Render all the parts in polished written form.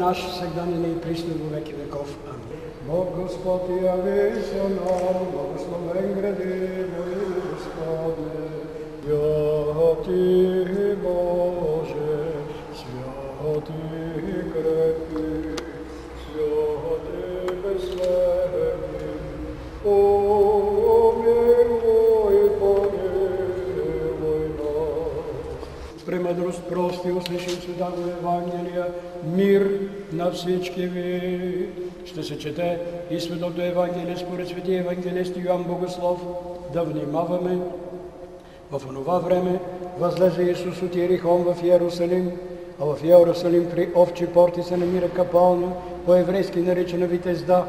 наш, сега ныне и присно во веки веков. Амин. Бог Господь явися нам, благословен гради во имя Господне. Святый Боже, святый крепкий, святый безсмертный, помилуй, помилуй нас. Премъдрост прости, услышим сюда до Евангелия, мир на всички ви. Ще се чете и Светото Евангелие според светия евангелист Йоан Богослов. Да внимаваме. В онова време възлезе Исус от Иерихон в Иерусалим, а в Иерусалим при Овчи порти се намира капалня, по-еврейски наречена Витезда,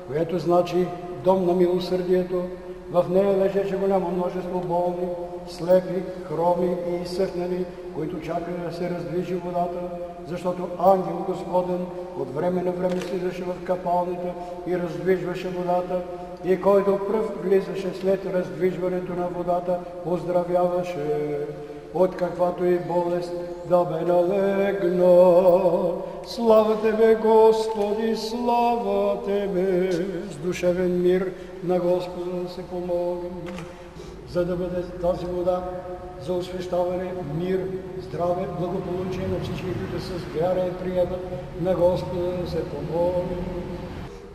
което значи дом на милосърдието. В нея лежеше голямо множество болни, слепи, хроми и изсъхнали, които чакаха да се раздвижи водата, защото ангел Господен от време на време слизаше в капалнята и раздвижваше водата, и който пръв влизаше след раздвижването на водата, оздравяваше от каквато и болест да бе налегна. Слава Тебе, Господи, слава Тебе! С душевен мир на Господа да се помолим, за да бъде тази вода за освещаване, мир, здраве, благополучие на всички, които с вяра и приемат на Господа да се помолим.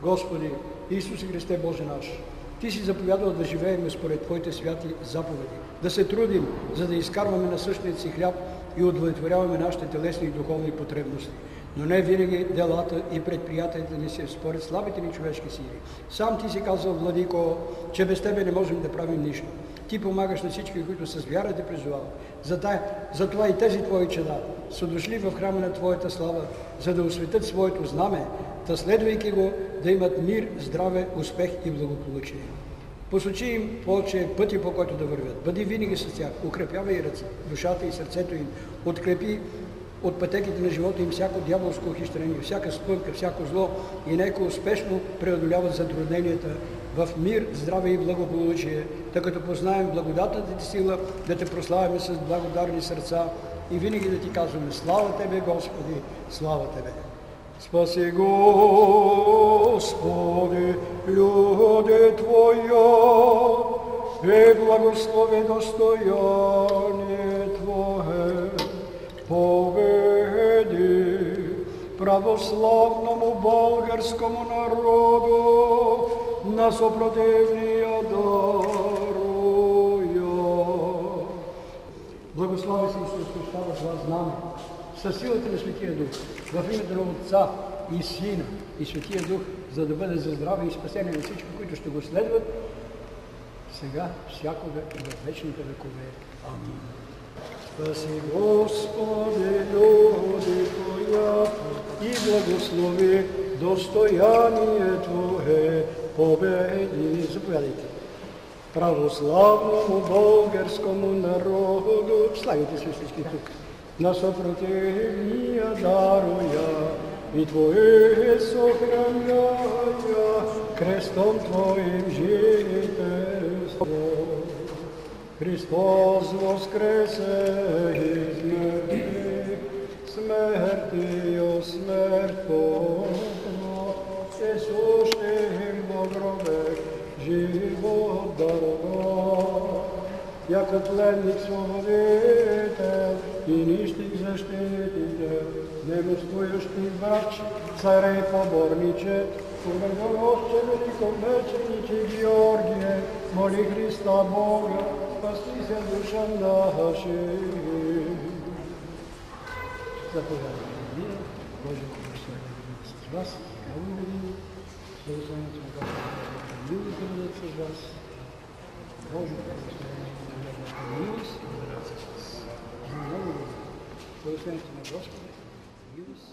Господи, Исусе Христе, Боже наш, Ти си заповядал да живеем според Твоите святи заповеди, да се трудим, за да изкарваме насъщният си хляб и удовлетворяваме нашите телесни и духовни потребности. Но не винаги делата и предприятията ни са според слабите ни човешки сили. Сам Ти си казал, Владико, че без Тебе не можем да правим нищо. Ти помагаш на всички, които с вяра Те призовават. Затова и тези Твои чеда са дошли в храма на Твоята слава, за да осветят своето знаме, да следвайки го, да имат мир, здраве, успех и благополучие. Посочи им повече пъти, по който да вървят. Бъди винаги с тях, укрепявай душата и сърцето им, открепи от пътеките на живота им всяко дяволско ухищрение, всяка спънка, всяко зло и нека успешно преодоляват затрудненията в мир, здраве и благополучие, тъй като познаем благодатната Ти сила, да Те прославяме с благодарни сърца и винаги да Ти казваме: слава Тебе, Господи, слава Тебе! Спаси, Господи, люде Твоя, и благослови достояние Твое. Поведи православному българскому народу на съпротивния даруя. Благослови се и се спущава това знаме със силата на Светия Дух, в името на Отца и Сина и Светия Дух, за да бъде за здраве и спасение на всички, които ще го следват, сега, всякога и в вечните векове. Амин. Спаси, Господи, люде Твоя, и благослови достояние Твое. Победи. Заповядайте. Православному българскому народу, славите се всички тук, на съпротивния даруя и Твое сохраняя крестом Твоим жителство. Христос воскресе из мертвых, смертью смерть победил, сущим во гробе живот даровал. Яко пленник свободител и нищик защититель, немуствующий врач, царей поборниче, Умердоносче великомучениче Георгие, моли Христа Бога, спаси се душам нашим. Заповядайте мир, Божие благословение с вас, благословение благословението на Господа, милост да бъдат с вас, Божие благословение, милост и да бъдат с вас. Благословението на Господа, милост